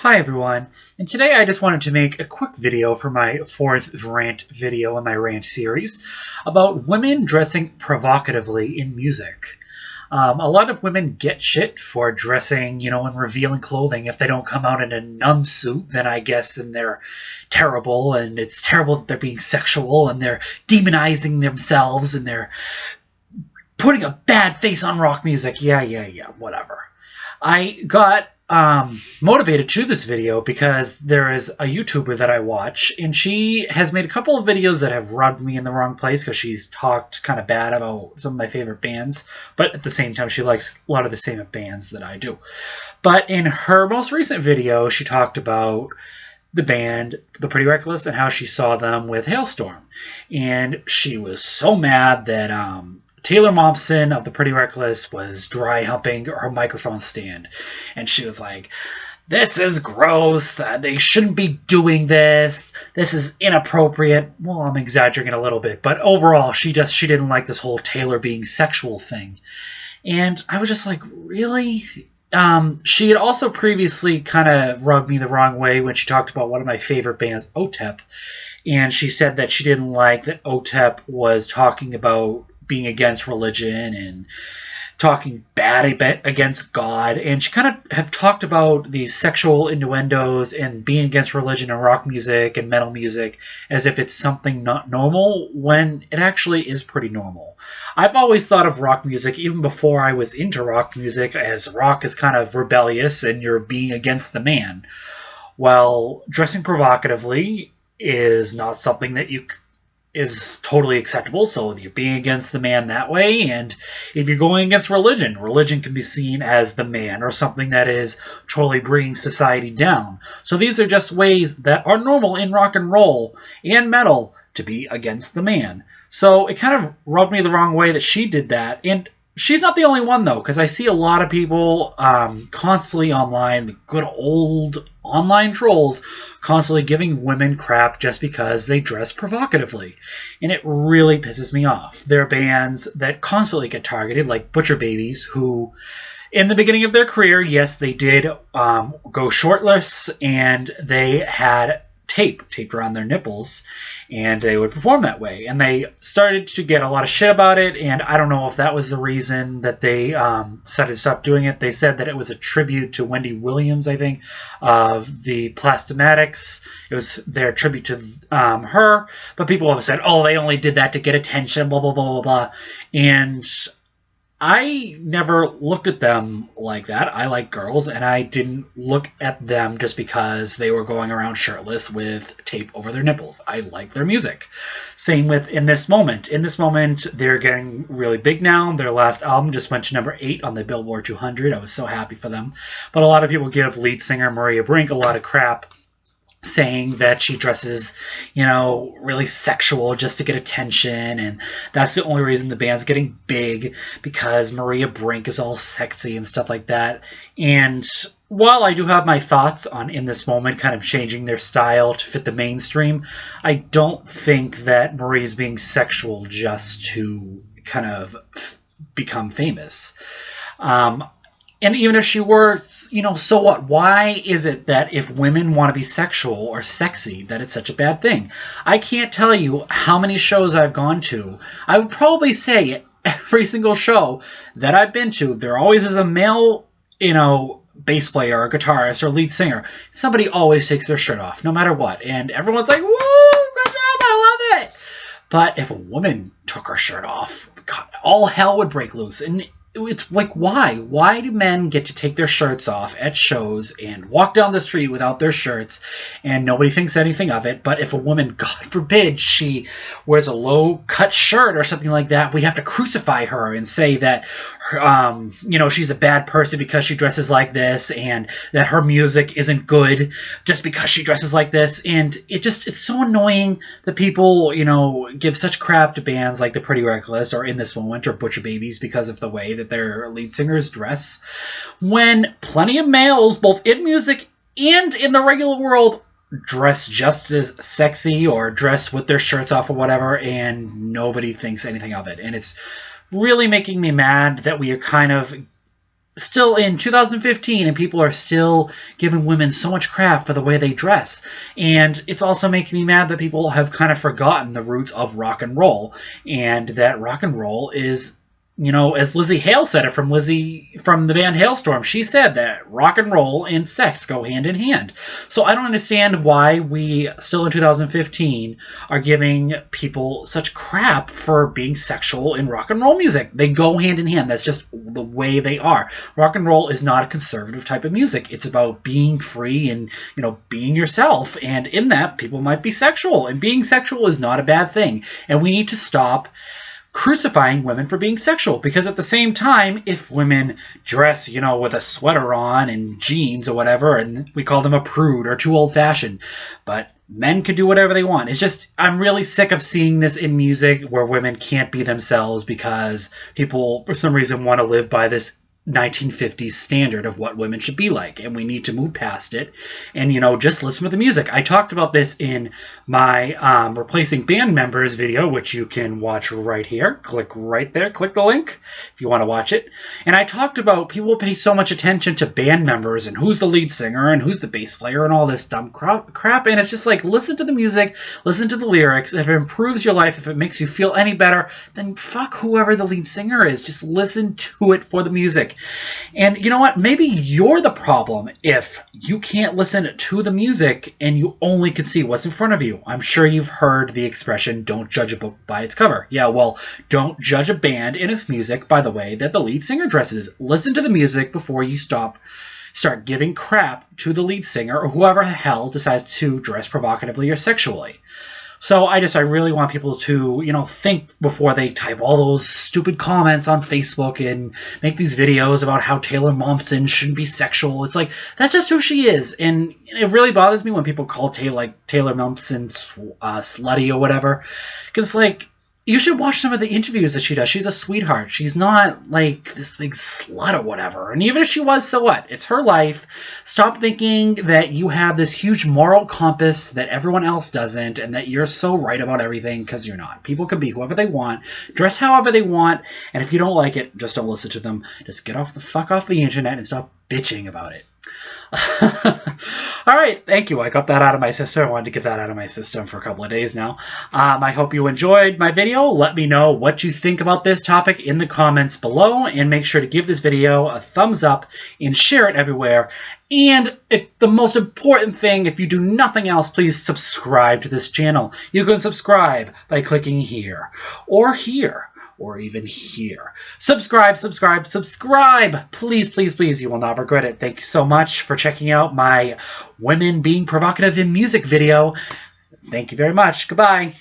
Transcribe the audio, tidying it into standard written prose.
Hi everyone, and today I just wanted to make a quick video for my fourth rant video in my rant series about women dressing provocatively in music. A lot of women get shit for dressing, in revealing clothing. If they don't come out in a nun suit, then I guess then they're terrible, and it's terrible that they're being sexual, and they're demonizing themselves, and they're putting a bad face on rock music. Yeah, whatever. I got motivated to do this video because there is a YouTuber that I watch, and she has made a couple of videos that have rubbed me in the wrong place because she's talked kind of bad about some of my favorite bands, but at the same time she likes a lot of the same bands that I do. But in her most recent video, she talked about the band The Pretty Reckless and how she saw them with Hailstorm, and she was so mad that Taylor Momsen of The Pretty Reckless was dry humping her microphone stand. And she was like, "This is gross. They shouldn't be doing this. This is inappropriate." Well, I'm exaggerating a little bit. But overall, she didn't like this whole Taylor being sexual thing. And I was just like, really? She had also previously kind of rubbed me the wrong way when she talked about one of my favorite bands, OTEP. And she said that she didn't like that OTEP was talking about being against religion and talking bad against God, and she kind of have talked about these sexual innuendos and being against religion and rock music and metal music as if it's something not normal, when it actually is pretty normal. I've always thought of rock music, even before I was into rock music, as rock is kind of rebellious and you're being against the man. Well, dressing provocatively is not something that is totally acceptable. So if you're being against the man that way, and if you're going against religion, religion can be seen as the man or something that is totally bringing society down. So these are just ways that are normal in rock and roll and metal to be against the man. So it kind of rubbed me the wrong way that she did that. And she's not the only one, though, because I see a lot of people constantly online, the good old online trolls, constantly giving women crap just because they dress provocatively. And it really pisses me off. There are bands that constantly get targeted, like Butcher Babies, who in the beginning of their career, yes, they did go shirtless, and they had taped around their nipples, and they would perform that way. And they started to get a lot of shit about it, and I don't know if that was the reason that they decided to stop doing it. They said that it was a tribute to Wendy Williams, I think, of the Plastomatics. It was their tribute to her, but people have said, oh, they only did that to get attention, blah, blah, blah, blah, blah. And I never looked at them like that. I like girls, and I didn't look at them just because they were going around shirtless with tape over their nipples. I like their music. Same with In This Moment. In This Moment, they're getting really big now. Their last album just went to number 8 on the Billboard 200. I was so happy for them. But a lot of people give lead singer Maria Brink a lot of crap, saying that she dresses, really sexual just to get attention, and that's the only reason the band's getting big, because Maria Brink is all sexy and stuff like that. And while I do have my thoughts on In This Moment kind of changing their style to fit the mainstream, I don't think that Maria's being sexual just to kind of become famous. And even if she were, so what? Why is it that if women want to be sexual or sexy, that it's such a bad thing? I can't tell you how many shows I've gone to. I would probably say at every single show that I've been to, there always is a male, bass player or guitarist or lead singer. Somebody always takes their shirt off, no matter what. And everyone's like, woo, good job, I love it. But if a woman took her shirt off, God, all hell would break loose. And it's like, why? Why do men get to take their shirts off at shows and walk down the street without their shirts and nobody thinks anything of it? But if a woman, God forbid, she wears a low-cut shirt or something like that, we have to crucify her and say that, she's a bad person because she dresses like this, and that her music isn't good just because she dresses like this. And it's so annoying that people, give such crap to bands like The Pretty Reckless or In This Moment or Butcher Babies because of the way that their lead singers dress, when plenty of males, both in music and in the regular world, dress just as sexy or dress with their shirts off or whatever, and nobody thinks anything of it. And it's really making me mad that we are kind of still in 2015 and people are still giving women so much crap for the way they dress. And it's also making me mad that people have kind of forgotten the roots of rock and roll, and that rock and roll is, you know, as Lizzie Hale said it from the band Hailstorm, she said that rock and roll and sex go hand in hand. So I don't understand why we still in 2015 are giving people such crap for being sexual in rock and roll music. They go hand in hand. That's just the way they are. Rock and roll is not a conservative type of music. It's about being free and, you know, being yourself. And in that, people might be sexual. And being sexual is not a bad thing. And we need to stop crucifying women for being sexual, because at the same time, if women dress, you know, with a sweater on and jeans or whatever, and we call them a prude or too old-fashioned, but men could do whatever they want. It's just, I'm really sick of seeing this in music where women can't be themselves because people, for some reason, want to live by this 1950s standard of what women should be like, and we need to move past it and, you know, just listen to the music. I talked about this in my replacing band members video, which you can watch right here. Click right there, click the link if you want to watch it. And I talked about people pay so much attention to band members and who's the lead singer and who's the bass player and all this dumb crap, and it's just like, listen to the music, listen to the lyrics. If it improves your life, if it makes you feel any better, then fuck whoever the lead singer is. Just listen to it for the music. And you know what? Maybe you're the problem if you can't listen to the music and you only can see what's in front of you. I'm sure you've heard the expression, don't judge a book by its cover. Yeah, well, don't judge a band and its music by the way that the lead singer dresses. Listen to the music before you start giving crap to the lead singer or whoever the hell decides to dress provocatively or sexually. So I really want people to, you know, think before they type all those stupid comments on Facebook and make these videos about how Taylor Momsen shouldn't be sexual. It's like, that's just who she is. And it really bothers me when people call Taylor Momsen slutty or whatever. Because, like, you should watch some of the interviews that she does. She's a sweetheart. She's not like this big slut or whatever. And even if she was, so what? It's her life. Stop thinking that you have this huge moral compass that everyone else doesn't and that you're so right about everything, because you're not. People can be whoever they want, dress however they want, and if you don't like it, just don't listen to them. Just get off the internet and stop bitching about it. All right, thank you. I got that out of my system. I wanted to get that out of my system for a couple of days now. I hope you enjoyed my video. Let me know what you think about this topic in the comments below, and make sure to give this video a thumbs up and share it everywhere. And the most important thing, if you do nothing else, please subscribe to this channel. You can subscribe by clicking here, or even here. Subscribe. Please, please, please. You will not regret it. Thank you so much for checking out my women being provocative in music video. Thank you very much. Goodbye.